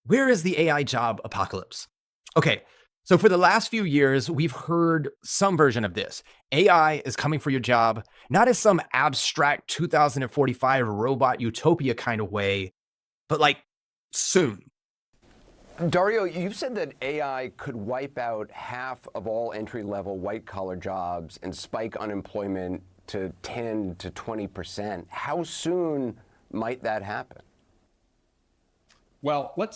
Where is the AI job apocalypse? Okay, so for the last few years, we've heard some version of this. AI is coming for your job, not as some abstract 2045 robot utopia kind of way, but like soon. Dario, you've said that AI could wipe out half of all entry-level white-collar jobs and spike unemployment to 10 to 20%. How soon might that happen? Well, well,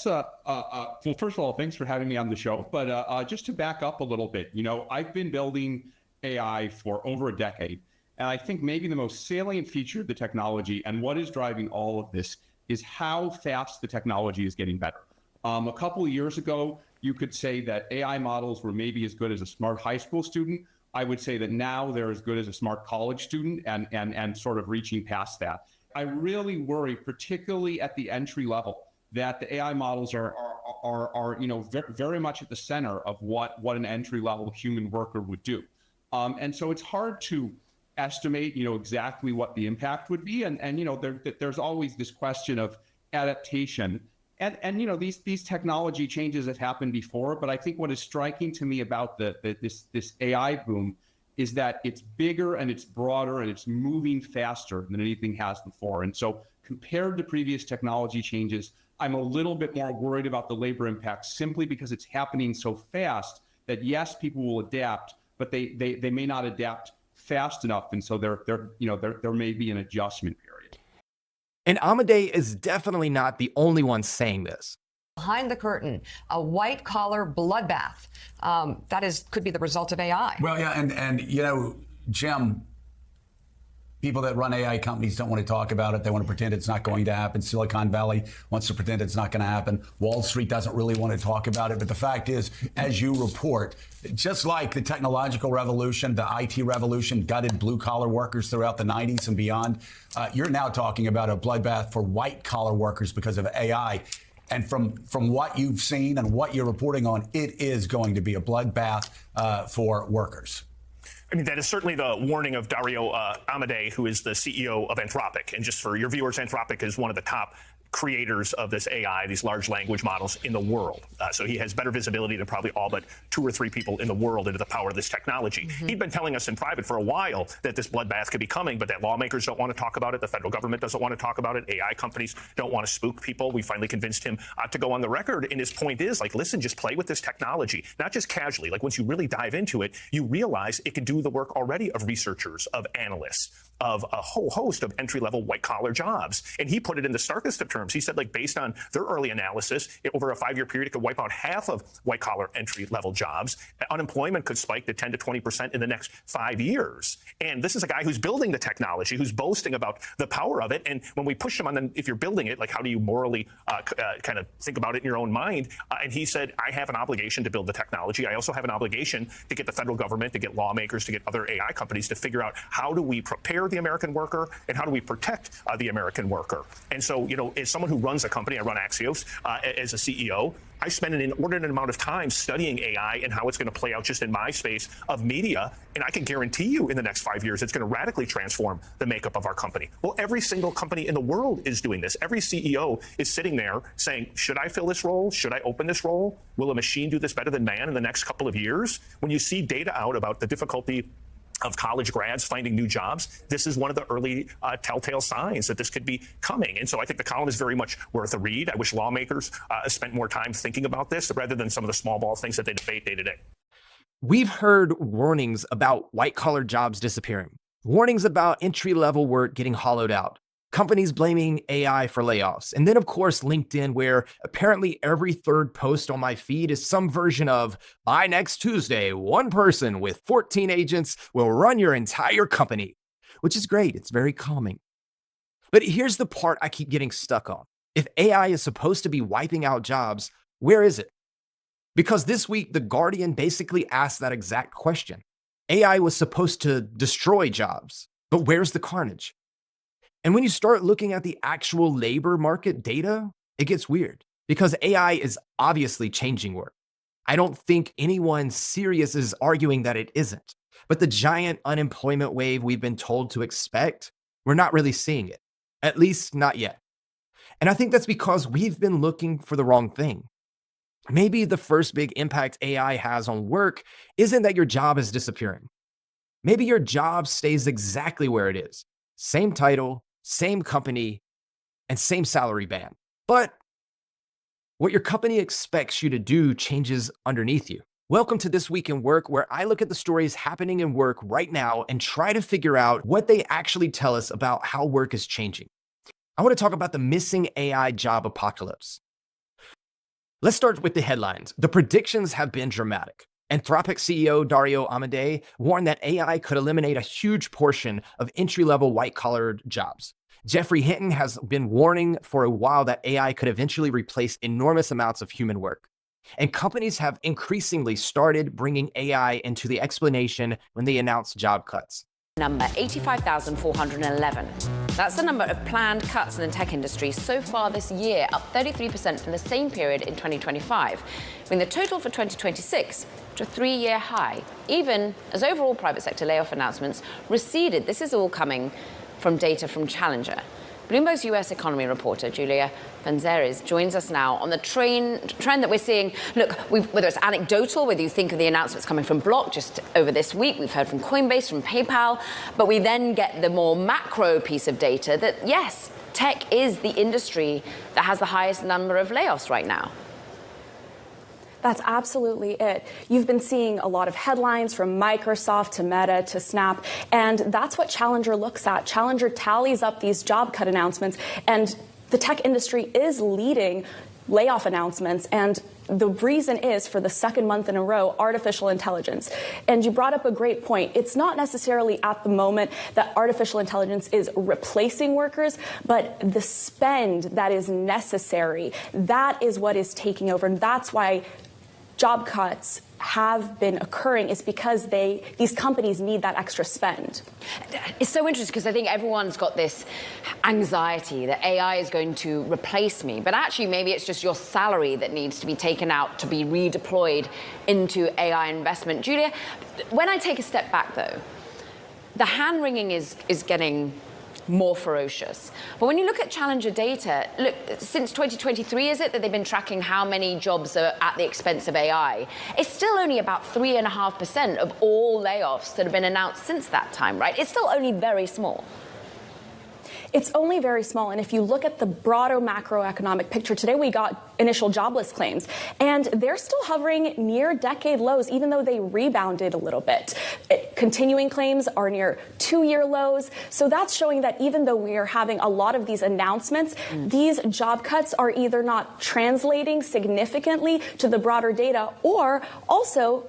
first of all, thanks for having me on the show. But just to back up a little bit, I've been building AI for over a decade. And I think maybe the most salient feature of the technology and what is driving all of this is how fast the technology is getting better. A couple of years ago, you could say that AI models were maybe as good as a smart high school student. I would say that now they're as good as a smart college student and sort of reaching past that. I really worry, particularly at the entry level, that the AI models are very much at the center of what an entry level human worker would do. And so it's hard to estimate, exactly what the impact would be. And there's always this question of adaptation. And these technology changes have happened before, but I think what is striking to me about this AI boom is that it's bigger and it's broader and it's moving faster than anything has before. And so compared to previous technology changes, I'm a little bit more worried about the labor impact simply because it's happening so fast that yes, people will adapt, but they may not adapt fast enough. And so there may be an adjustment period. And Amadei is definitely not the only one saying this. Behind the curtain, a white-collar bloodbath. Could be the result of AI. Well, yeah, and Jim, people that run AI companies don't want to talk about it. They want to pretend it's not going to happen. Silicon Valley wants to pretend it's not going to happen. Wall Street doesn't really want to talk about it. But the fact is, as you report, just like the technological revolution, the IT revolution gutted blue-collar workers throughout the 90s and beyond, you're now talking about a bloodbath for white-collar workers because of AI. And from what you've seen and what you're reporting on, it is going to be a bloodbath for workers. I mean, that is certainly the warning of Dario Amadei, who is the CEO of Anthropic. And just for your viewers, Anthropic is one of the top creators of this AI, these large language models in the world. So he has better visibility than probably all but 2 or 3 people in the world into the power of this technology. Mm-hmm. He'd been telling us in private for a while that this bloodbath could be coming, but that lawmakers don't want to talk about it. The federal government doesn't want to talk about it. AI companies don't want to spook people. We finally convinced him to go on the record. And his point is, like, listen, just play with this technology, not just casually. Like, once you really dive into it, you realize it can do the work already of researchers, of analysts, of a whole host of entry-level white-collar jobs. And he put it in the starkest of terms. He said, like, based on their early analysis, over a 5-year period, it could wipe out half of white-collar entry-level jobs. Unemployment could spike to 10 to 20% in the next 5 years. And this is a guy who's building the technology, who's boasting about the power of it. And when we pushed him on, then if you're building it, like, how do you morally kind of think about it in your own mind? And he said, I have an obligation to build the technology. I also have an obligation to get the federal government, to get lawmakers, to get other AI companies to figure out how do we prepare the American worker and how do we protect the American worker. And so, as someone who runs a company, I run Axios as a CEO, I spend an inordinate amount of time studying AI and how it's going to play out just in my space of media. And I can guarantee you in the next 5 years, it's going to radically transform the makeup of our company. Well, every single company in the world is doing this. Every CEO is sitting there saying, should I fill this role? Should I open this role? Will a machine do this better than man in the next couple of years? When you see data out about the difficulty of college grads finding new jobs, this is one of the early telltale signs that this could be coming. And so I think the column is very much worth a read. I wish lawmakers spent more time thinking about this rather than some of the small ball things that they debate day to day. We've heard warnings about white-collar jobs disappearing, warnings about entry-level work getting hollowed out, companies blaming AI for layoffs, and then, of course, LinkedIn, where apparently every third post on my feed is some version of, by next Tuesday, one person with 14 agents will run your entire company, which is great. It's very calming. But here's the part I keep getting stuck on. If AI is supposed to be wiping out jobs, where is it? Because this week, The Guardian basically asked that exact question. AI was supposed to destroy jobs, but where's the carnage? And when you start looking at the actual labor market data, it gets weird because AI is obviously changing work. I don't think anyone serious is arguing that it isn't. But the giant unemployment wave we've been told to expect, we're not really seeing it, at least not yet. And I think that's because we've been looking for the wrong thing. Maybe the first big impact AI has on work isn't that your job is disappearing. Maybe your job stays exactly where it is. Same title, same company, and same salary band. But what your company expects you to do changes underneath you. Welcome to This Week in Work, where I look at the stories happening in work right now and try to figure out what they actually tell us about how work is changing. I want to talk about the missing AI job apocalypse. Let's start with the headlines. The predictions have been dramatic. Anthropic CEO Dario Amodei warned that AI could eliminate a huge portion of entry-level white-collar jobs. Jeffrey Hinton has been warning for a while that AI could eventually replace enormous amounts of human work. And companies have increasingly started bringing AI into the explanation when they announce job cuts. Number 85,411. That's the number of planned cuts in the tech industry so far this year, up 33% from the same period in 2025, bringing the total for 2026 to a 3-year high, even as overall private sector layoff announcements receded. This is all coming from data from Challenger. Bloomberg's US economy reporter, Julia Vanzeres, joins us now on the trend that we're seeing. Look, whether it's anecdotal, whether you think of the announcements coming from Block just over this week, we've heard from Coinbase, from PayPal, but we then get the more macro piece of data that, yes, tech is the industry that has the highest number of layoffs right now. That's absolutely it. You've been seeing a lot of headlines from Microsoft to Meta to Snap, and that's what Challenger looks at. Challenger tallies up these job cut announcements, and the tech industry is leading layoff announcements, and the reason is, for the second month in a row, artificial intelligence. And you brought up a great point. It's not necessarily at the moment that artificial intelligence is replacing workers, but the spend that is necessary, that is what is taking over, and that's why job cuts have been occurring, is because these companies need that extra spend. It's so interesting because I think everyone's got this anxiety that AI is going to replace me, but actually maybe it's just your salary that needs to be taken out to be redeployed into AI investment. Julia, when I take a step back though, the hand-wringing is getting more ferocious. But when you look at Challenger data, look, since 2023, is it that they've been tracking how many jobs are at the expense of AI? It's still only about 3.5% of all layoffs that have been announced since that time, right? It's still only very small. It's only very small, and if you look at the broader macroeconomic picture, today we got initial jobless claims, and they're still hovering near decade lows, even though they rebounded a little bit. Continuing claims are near 2-year lows, so that's showing that even though we are having a lot of these announcements, these job cuts are either not translating significantly to the broader data, or also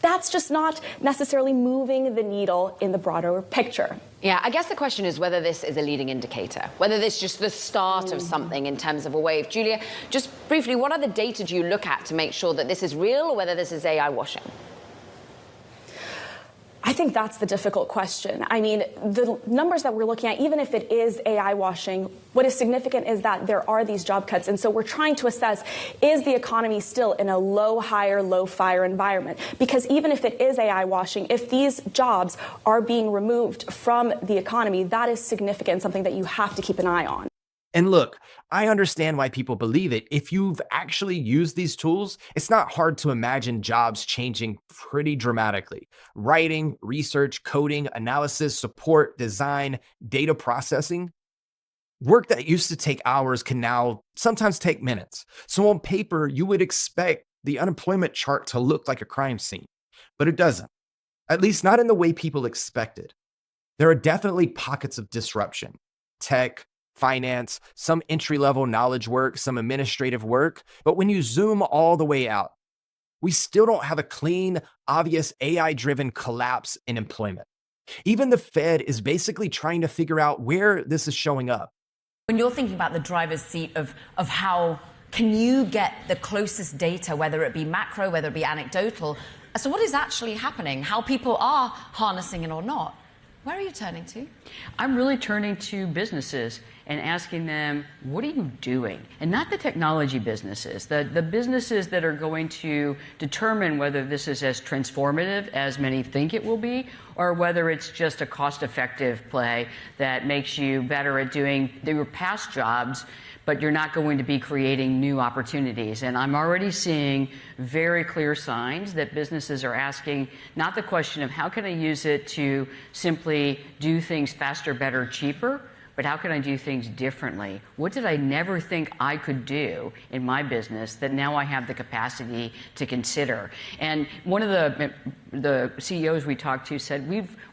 that's just not necessarily moving the needle in the broader picture. Yeah, I guess the question is whether this is a leading indicator, whether this is just the start of something in terms of a wave. Julia, just briefly, what other data do you look at to make sure that this is real or whether this is AI washing? I think that's the difficult question. I mean, the numbers that we're looking at, even if it is AI washing, what is significant is that there are these job cuts. And so we're trying to assess, is the economy still in a low hire, low fire environment? Because even if it is AI washing, if these jobs are being removed from the economy, that is significant, something that you have to keep an eye on. And look, I understand why people believe it. If you've actually used these tools, it's not hard to imagine jobs changing pretty dramatically. Writing, research, coding, analysis, support, design, data processing. Work that used to take hours can now sometimes take minutes. So on paper, you would expect the unemployment chart to look like a crime scene, but it doesn't. At least not in the way people expected. There are definitely pockets of disruption. Tech, finance, some entry-level knowledge work, some administrative work. But when you zoom all the way out, we still don't have a clean, obvious AI-driven collapse in employment. Even the Fed is basically trying to figure out where this is showing up. When you're thinking about the driver's seat of how can you get the closest data, whether it be macro, whether it be anecdotal, as to what is actually happening, how people are harnessing it or not, where are you turning to? I'm really turning to businesses and asking them, what are you doing? And not the technology businesses, the businesses that are going to determine whether this is as transformative as many think it will be, or whether it's just a cost-effective play that makes you better at doing your past jobs, but you're not going to be creating new opportunities. And I'm already seeing very clear signs that businesses are asking not the question of how can I use it to simply do things faster, better, cheaper, but how can I do things differently? What did I never think I could do in my business that now I have the capacity to consider? And one of the CEOs we talked to said,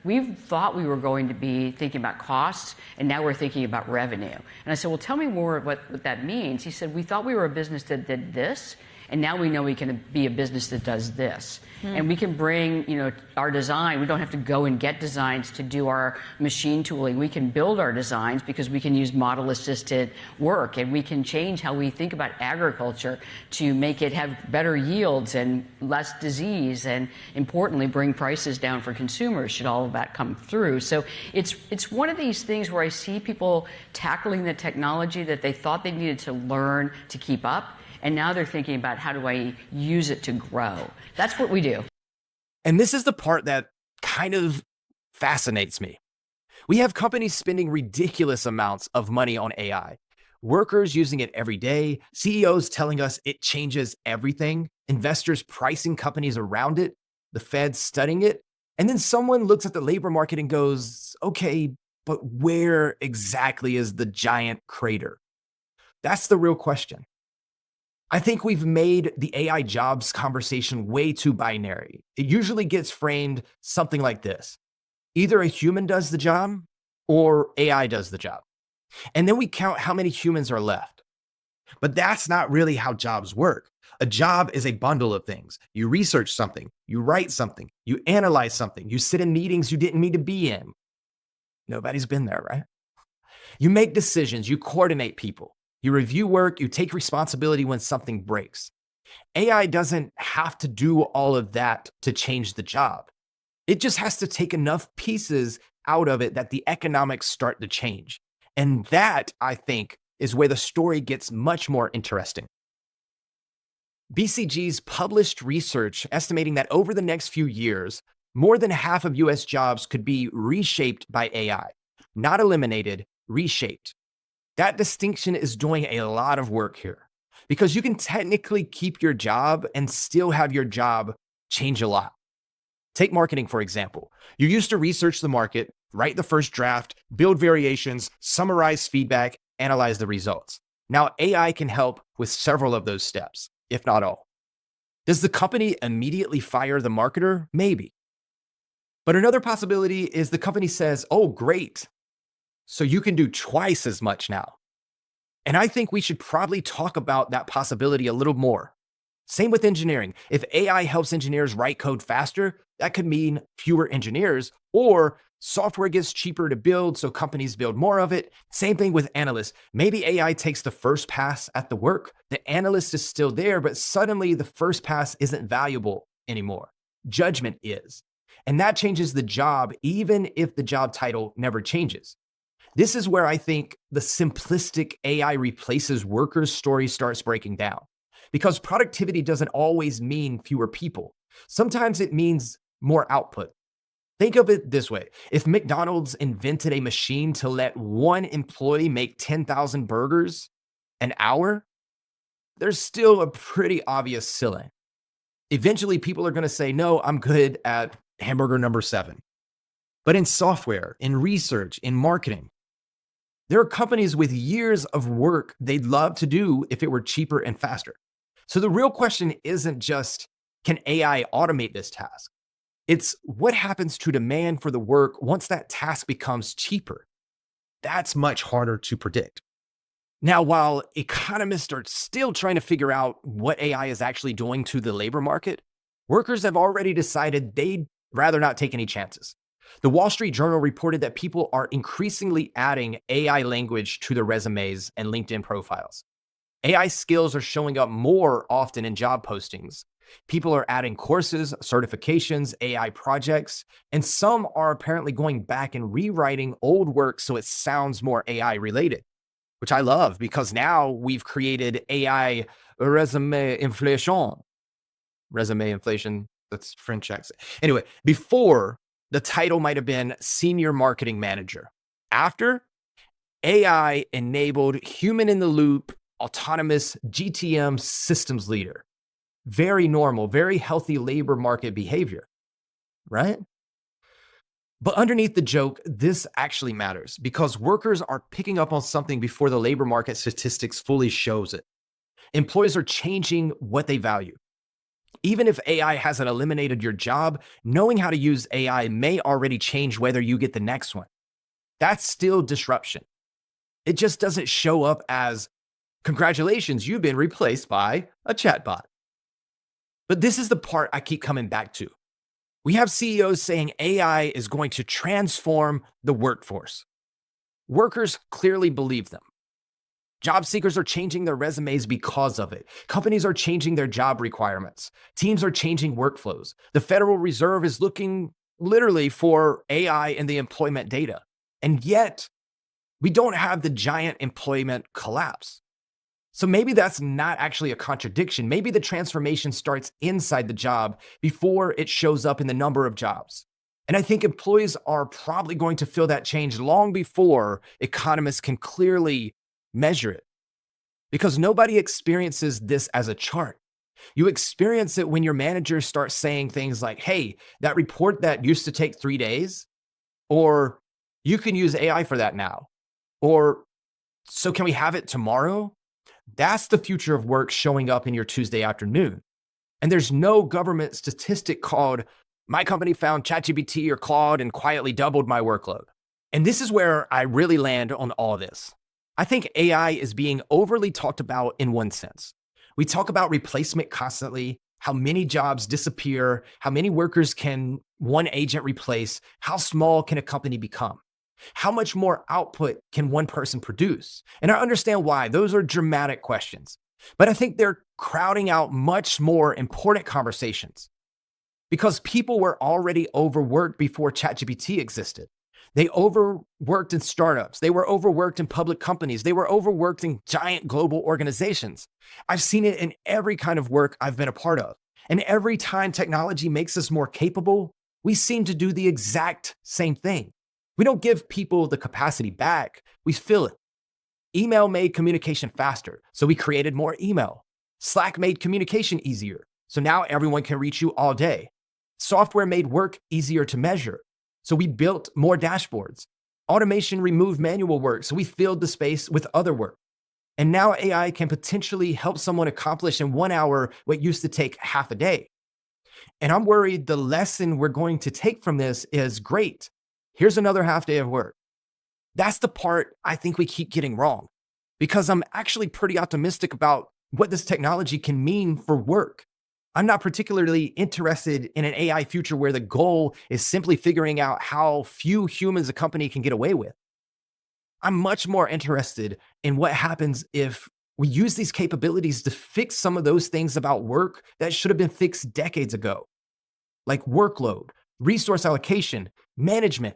we've thought we were going to be thinking about costs, and now we're thinking about revenue. And I said, well, tell me more what that means. He said, we thought we were a business that did this, and now we know we can be a business that does this. And we can bring, our design. We don't have to go and get designs to do our machine tooling. We can build our designs because we can use model-assisted work, and we can change how we think about agriculture to make it have better yields and less disease, and importantly, bring prices down for consumers should all of that come through. So it's one of these things where I see people tackling the technology that they thought they needed to learn to keep up, and now they're thinking about how do I use it to grow. That's what we do. And this is the part that kind of fascinates me. We have companies spending ridiculous amounts of money on AI, workers using it every day, CEOs telling us it changes everything, investors pricing companies around it, the Fed studying it. And then someone looks at the labor market and goes, okay, but where exactly is the giant crater? That's the real question. I think we've made the AI jobs conversation way too binary. It usually gets framed something like this. Either a human does the job or AI does the job. And then we count how many humans are left. But that's not really how jobs work. A job is a bundle of things. You research something, you write something, you analyze something, you sit in meetings you didn't need to be in. Nobody's been there, right? You make decisions, you coordinate people. You review work, you take responsibility when something breaks. AI doesn't have to do all of that to change the job. It just has to take enough pieces out of it that the economics start to change. And that, I think, is where the story gets much more interesting. BCG's published research estimating that over the next few years, more than half of US jobs could be reshaped by AI. Not eliminated, reshaped. That distinction is doing a lot of work here because you can technically keep your job and still have your job change a lot. Take marketing, for example. You used to research the market, write the first draft, build variations, summarize feedback, analyze the results. Now AI can help with several of those steps, if not all. Does the company immediately fire the marketer? Maybe. But another possibility is the company says, oh, great. So you can do twice as much now. And I think we should probably talk about that possibility a little more. Same with engineering. If AI helps engineers write code faster, that could mean fewer engineers, or software gets cheaper to build, so companies build more of it. Same thing with analysts. Maybe AI takes the first pass at the work. The analyst is still there, but suddenly the first pass isn't valuable anymore. Judgment is. And that changes the job, even if the job title never changes. This is where I think the simplistic AI replaces workers story starts breaking down. Because productivity doesn't always mean fewer people. Sometimes it means more output. Think of it this way. If McDonald's invented a machine to let one employee make 10,000 burgers an hour, there's still a pretty obvious ceiling. Eventually, people are going to say, no, I'm good at hamburger number 7. But in software, in research, in marketing, there are companies with years of work they'd love to do if it were cheaper and faster. So the real question isn't just, can AI automate this task? It's what happens to demand for the work once that task becomes cheaper? That's much harder to predict. Now, while economists are still trying to figure out what AI is actually doing to the labor market, workers have already decided they'd rather not take any chances. The Wall Street Journal reported that people are increasingly adding AI language to their resumes and LinkedIn profiles. AI skills are showing up more often in job postings. People are adding courses, certifications, AI projects, and some are apparently going back and rewriting old work so it sounds more AI related, which I love because now we've created AI resume inflation. Resume inflation, that's French accent. Anyway, before, the title might have been Senior Marketing Manager. After, AI enabled human in the loop, autonomous GTM systems leader. Very normal, very healthy labor market behavior, right? But underneath the joke, this actually matters because workers are picking up on something before the labor market statistics fully shows it. Employees are changing what they value. Even if AI hasn't eliminated your job, knowing how to use AI may already change whether you get the next one. That's still disruption. It just doesn't show up as, congratulations, you've been replaced by a chatbot. But this is the part I keep coming back to. We have CEOs saying AI is going to transform the workforce. Workers clearly believe them. Job seekers are changing their resumes because of it. Companies are changing their job requirements. Teams are changing workflows. The Federal Reserve is looking literally for AI in the employment data. And yet, we don't have the giant employment collapse. So maybe that's not actually a contradiction. Maybe the transformation starts inside the job before it shows up in the number of jobs. And I think employees are probably going to feel that change long before economists can clearly measure it. Because nobody experiences this as a chart. You experience it when your manager starts saying things like, hey, that report that used to take 3 days, or you can use AI for that now, or so can we have it tomorrow? That's the future of work showing up in your Tuesday afternoon. And there's no government statistic called, my company found ChatGPT or Claude and quietly doubled my workload. And this is where I really land on all this. I think AI is being overly talked about in one sense. We talk about replacement constantly, how many jobs disappear, how many workers can one agent replace, how small can a company become? How much more output can one person produce? And I understand why. Those are dramatic questions. But I think they're crowding out much more important conversations because people were already overworked before ChatGPT existed. They overworked in startups. They were overworked in public companies. They were overworked in giant global organizations. I've seen it in every kind of work I've been a part of. And every time technology makes us more capable, we seem to do the exact same thing. We don't give people the capacity back, we fill it. Email made communication faster, so we created more email. Slack made communication easier, so now everyone can reach you all day. Software made work easier to measure, so we built more dashboards. Automation removed manual work, so we filled the space with other work. And now AI can potentially help someone accomplish in 1 hour what used to take half a day. And I'm worried the lesson we're going to take from this is great. Here's another half day of work. That's the part I think we keep getting wrong because I'm actually pretty optimistic about what this technology can mean for work. I'm not particularly interested in an AI future where the goal is simply figuring out how few humans a company can get away with. I'm much more interested in what happens if we use these capabilities to fix some of those things about work that should have been fixed decades ago, like workload, resource allocation, management,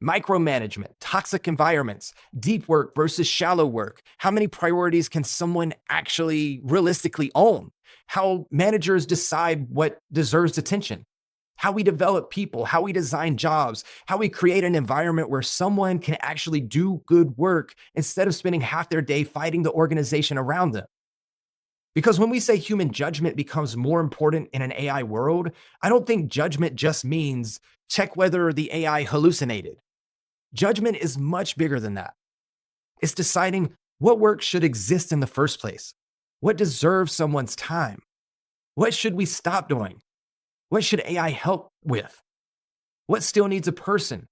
micromanagement, toxic environments, deep work versus shallow work. How many priorities can someone actually realistically own? How managers decide what deserves attention? How we develop people, how we design jobs, how we create an environment where someone can actually do good work instead of spending half their day fighting the organization around them. Because when we say human judgment becomes more important in an AI world, I don't think judgment just means check whether the AI hallucinated. Judgment is much bigger than that. It's deciding what work should exist in the first place. What deserves someone's time? What should we stop doing? What should AI help with? What still needs a person?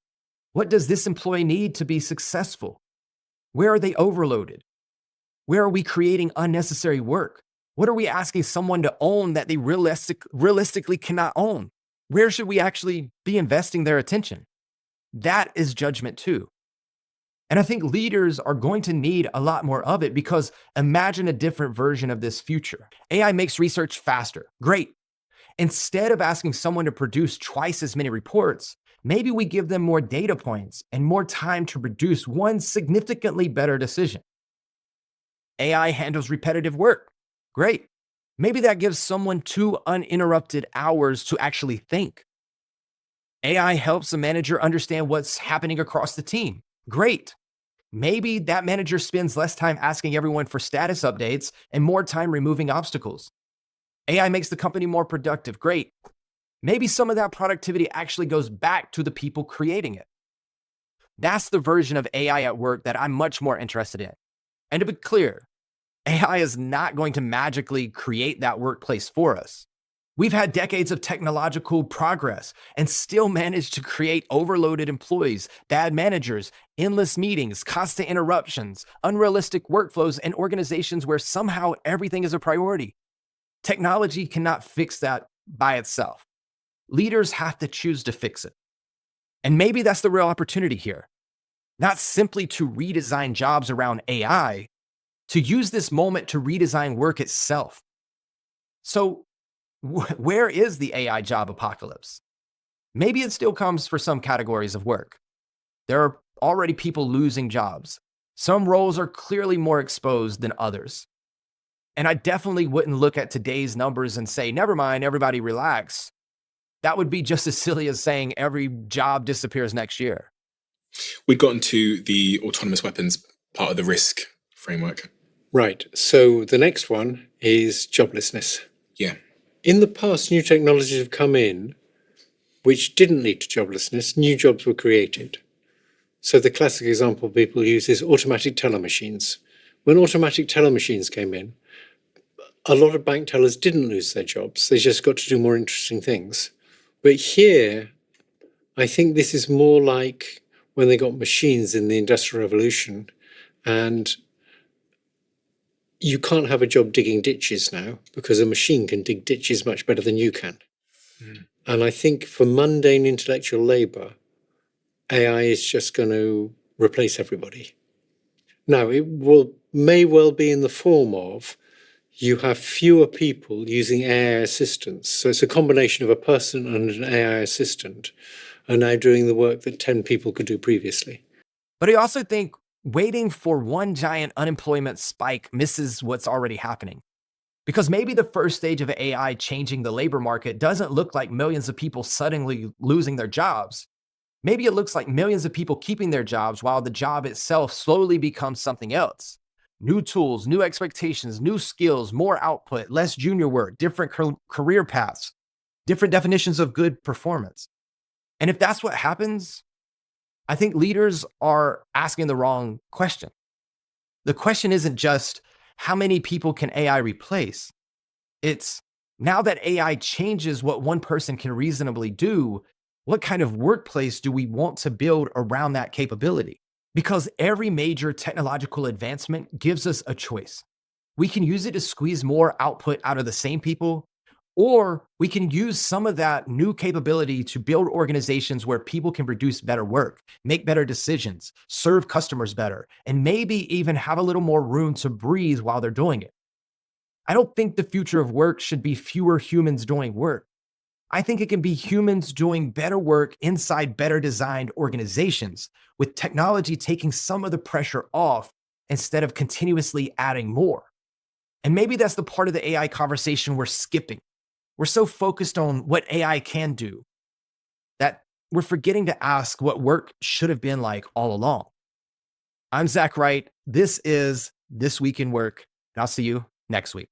What does this employee need to be successful? Where are they overloaded? Where are we creating unnecessary work? What are we asking someone to own that they realistically cannot own? Where should we actually be investing their attention? That is judgment too. And I think leaders are going to need a lot more of it because imagine a different version of this future. AI makes research faster. Great. Instead of asking someone to produce twice as many reports, maybe we give them more data points and more time to produce one significantly better decision. AI handles repetitive work. Great. Maybe that gives someone 2 uninterrupted hours to actually think. AI helps a manager understand what's happening across the team. Great. Maybe that manager spends less time asking everyone for status updates and more time removing obstacles. AI makes the company more productive. Great. Maybe some of that productivity actually goes back to the people creating it. That's the version of AI at work that I'm much more interested in. And to be clear, AI is not going to magically create that workplace for us. We've had decades of technological progress and still managed to create overloaded employees, bad managers, endless meetings, constant interruptions, unrealistic workflows, and organizations where somehow everything is a priority. Technology cannot fix that by itself. Leaders have to choose to fix it. And maybe that's the real opportunity here. Not simply to redesign jobs around AI, to use this moment to redesign work itself. So, where is the AI job apocalypse? Maybe it still comes for some categories of work. There are already people losing jobs. Some roles are clearly more exposed than others. And I definitely wouldn't look at today's numbers and say, never mind, everybody relax. That would be just as silly as saying every job disappears next year. We'd gotten to the autonomous weapons part of the risk framework. Right. So the next one is joblessness. Yeah. In the past, new technologies have come in which didn't lead to joblessness. New jobs were created. So the classic example people use is automatic teller machines. When automatic teller machines came in, a lot of bank tellers didn't lose their jobs. They just got to do more interesting things. But here, I think this is more like when they got machines in the Industrial Revolution, and you can't have a job digging ditches now because a machine can dig ditches much better than you can. And I think for mundane intellectual labor, AI is just going to replace everybody. Now, may well be in the form of you have fewer people using AI assistants. So it's a combination of a person and an AI assistant are now doing the work that 10 people could do previously. But I also think waiting for one giant unemployment spike misses what's already happening. Because maybe the first stage of AI changing the labor market doesn't look like millions of people suddenly losing their jobs. Maybe it looks like millions of people keeping their jobs while the job itself slowly becomes something else. New tools, new expectations, new skills, more output, less junior work, different career paths, different definitions of good performance. And if that's what happens, I think leaders are asking the wrong question. The question isn't just how many people can AI replace? It's now that AI changes what one person can reasonably do, what kind of workplace do we want to build around that capability? Because every major technological advancement gives us a choice. We can use it to squeeze more output out of the same people, or we can use some of that new capability to build organizations where people can produce better work, make better decisions, serve customers better, and maybe even have a little more room to breathe while they're doing it. I don't think the future of work should be fewer humans doing work. I think it can be humans doing better work inside better designed organizations, with technology taking some of the pressure off instead of continuously adding more. And maybe that's the part of the AI conversation we're skipping. We're so focused on what AI can do that we're forgetting to ask what work should have been like all along. I'm Zach Wright. This is This Week in Work, and I'll see you next week.